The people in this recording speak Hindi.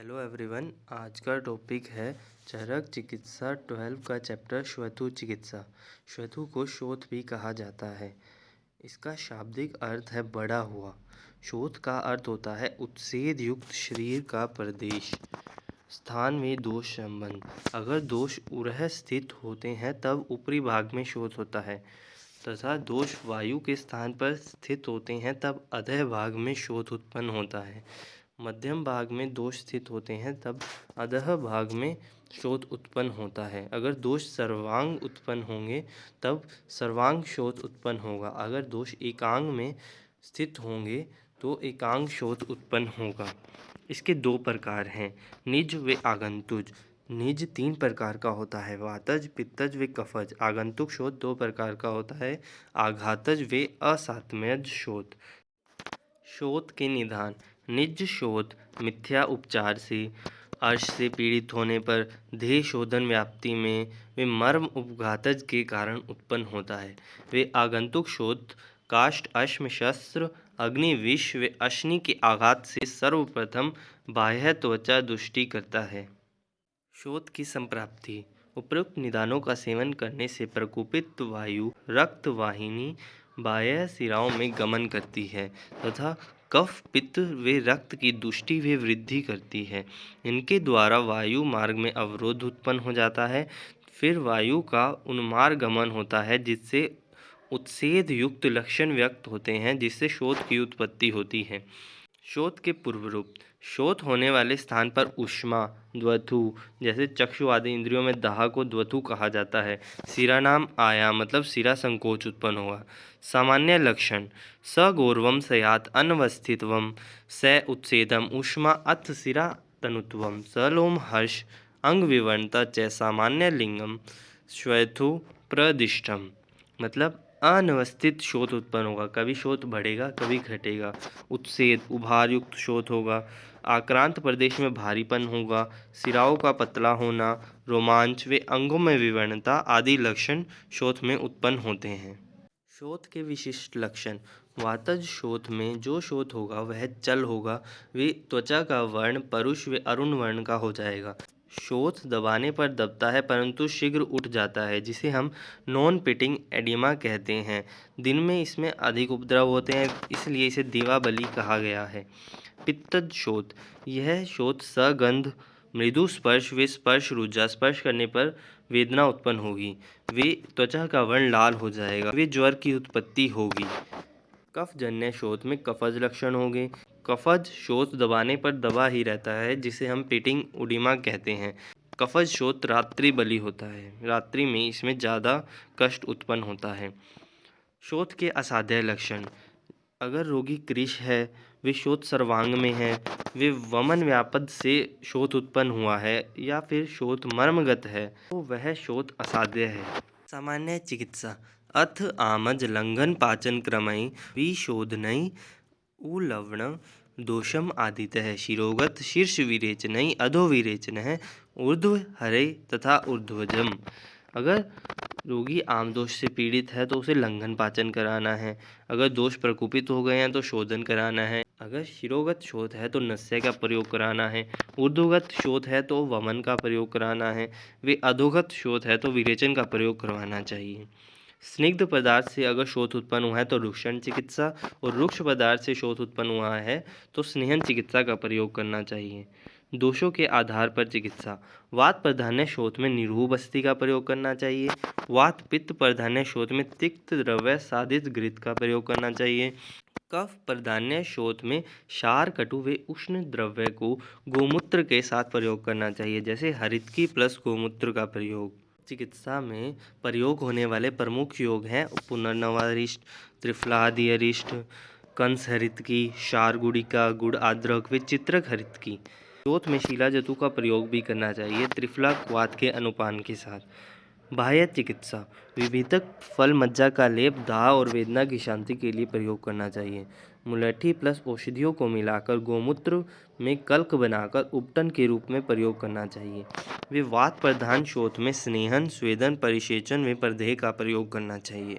हेलो एवरीवन, आज का टॉपिक है चरक चिकित्सा 12 का चैप्टर श्वथु चिकित्सा। श्वथु को शोथ भी कहा जाता है। इसका शाब्दिक अर्थ है बड़ा हुआ। शोथ का अर्थ होता है उत्सेद युक्त शरीर का प्रदेश। स्थान में दोष संबंध। अगर दोष उरह स्थित होते हैं तब ऊपरी भाग में शोथ होता है तथा दोष वायु के स्थान पर स्थित होते हैं तब अधः भाग में शोथ उत्पन्न होता है। मध्यम भाग में दोष स्थित होते हैं तब अधः भाग में शोथ उत्पन्न होता है। अगर दोष सर्वांग उत्पन्न होंगे तब सर्वांग शोथ उत्पन्न होगा। अगर दोष एकांग में स्थित होंगे तो एकांग शोथ उत्पन्न होगा। इसके दो प्रकार हैं, निज व आगंतुज। निज 3 प्रकार का होता है, वातज, पित्तज व कफज। आगंतुक शोथ 2 प्रकार का होता है, आघातज व असातम्यज शोथ। शोथ के निदान। निज शोथ मिथ्या उपचार से, अर्श से पीड़ित होने पर, देह शोधन व्याप्ति में वे मर्म उपघातज के कारण उत्पन्न होता है। वे आगंतुक शोथ काष्ठ, अश्म, शस्त्र, अग्नि, विष व अश्नि के आघात से सर्वप्रथम बाह्य त्वचा दुष्टि करता है। शोथ की संप्राप्ति। उपरोक्त निदानों का सेवन करने से प्रकोपित वायु रक्त वाहिनी बाह्य सिराओं में गमन करती है तथा कफ, पित्त व रक्त की दुष्टि व वृद्धि करती है। इनके द्वारा वायु मार्ग में अवरोध उत्पन्न हो जाता है। फिर वायु का उन्मार्ग गमन होता है जिससे उत्सेद युक्त लक्षण व्यक्त होते हैं, जिससे शोथ की उत्पत्ति होती है। शोथ के पूर्व रूप। शोथ होने वाले स्थान पर उष्मा, द्वथु, जैसे चक्षु आदि इंद्रियों में दाह को द्वथु कहा जाता है। सिरा नाम आयाम मतलब सिरा संकोच उत्पन्न हुआ। सामान्य लक्षण, सगौरवम स्यात् अनवस्थितवम, स उत्सेदम उष्मा अथ सिरा तनुत्वम, सलोम हर्ष अंग विवरणता च सामान्य लिंगम श्वैथु प्रदिष्टम। मतलब अनवस्थित शोथ उत्पन्न होगा, कभी शोथ बढ़ेगा कभी घटेगा। उत्सेद उभार युक्त शोथ होगा। आक्रांत प्रदेश में भारीपन होगा। सिराओं का पतला होना, रोमांच व अंगों में विवरणता आदि लक्षण शोथ में उत्पन्न होते हैं। शोथ के विशिष्ट लक्षण। वातज शोथ में जो शोथ होगा वह चल होगा, वे त्वचा का वर्ण परुष व अरुण वर्ण का हो जाएगा। शोथ दबाने पर दबता है परंतु शीघ्र उठ जाता है, जिसे हम नॉन पिटिंग एडिमा कहते हैं। दिन में इसमें अधिक उपद्रव होते हैं, इसलिए इसे दीवाबली कहा गया है। पित्तज शोथ। यह शोथ सगंध मृदु स्पर्श व स्पर्श रुजा, स्पर्श करने पर वेदना उत्पन्न होगी, वे त्वचा का वर्ण लाल हो जाएगा, वे ज्वर की उत्पत्ति होगी। कफजन्य शोथ में कफज लक्षण होंगे। कफज शोथ दबाने पर दबा ही रहता है, जिसे हम पिटिंग उडिमा कहते हैं। कफज शोथ रात्रि बली होता है, रात्रि में इसमें ज़्यादा कष्ट उत्पन्न होता है। शोथ के असाध्य लक्षण। अगर रोगी कृश है, वे शोथ सर्वांग में है, वे वमन व्यापद से शोथ उत्पन्न हुआ है या फिर शोथ मर्मगत है तो वह शोथ असाध्य है। सामान्य चिकित्सा। अथ आमज लंघन पाचन क्रमई विशोधनई उलवण दोषम आदितः शिरोगत शीर्ष विरेचनई अधो विरेचन ऊर्ध्व हरे तथा ऊर्ध्वजम। अगर रोगी आम दोष से पीड़ित है तो उसे लंघन पाचन कराना है। अगर दोष प्रकोपित हो गए हैं तो शोधन कराना है। अगर शिरोगत शोथ है तो नस्य का प्रयोग कराना है। ऊर्ध्वगत शोथ है तो वमन का प्रयोग कराना है। वे अधोगत शोथ है तो विरेचन का प्रयोग करवाना चाहिए। स्निग्ध पदार्थ से अगर शोथ उत्पन्न हुआ है तो रुक्षण चिकित्सा, और रुक्ष पदार्थ से शोथ उत्पन्न हुआ है तो स्नेहन चिकित्सा का प्रयोग करना चाहिए। दोषों के आधार पर चिकित्सा। वात प्रधान्य शोथ में निरूह बस्ती का प्रयोग करना चाहिए। वात पित्त प्रधान्य शोथ में तिक्त द्रव्य साधित घृत का प्रयोग करना चाहिए। कफ प्रधान्य शोथ में क्षार, कटु व उष्ण द्रव्य को गोमूत्र के साथ प्रयोग करना चाहिए, जैसे हरितकी प्लस गोमूत्र का प्रयोग। चिकित्सा में प्रयोग होने वाले प्रमुख योग हैं पुनर्नवारिष्ट, त्रिफलादि अरिष्ट, कंस हरितकी, क्षार गुड़िका, गुड़ आद्रक व चित्रक हरितकी। शोथ में शीला जतु का प्रयोग भी करना चाहिए, त्रिफला क्वाथ के अनुपान के साथ। बाह्य चिकित्सा। विभितक फल मज्जा का लेप दाह और वेदना की शांति के लिए प्रयोग करना चाहिए। मुलट्ठी प्लस औषधियों को मिलाकर गोमूत्र में कल्क बनाकर उपटन के रूप में प्रयोग करना चाहिए। वे वात प्रधान शोथ में स्नेहन, स्वेदन, परिसेचन व प्रदेह का प्रयोग करना चाहिए।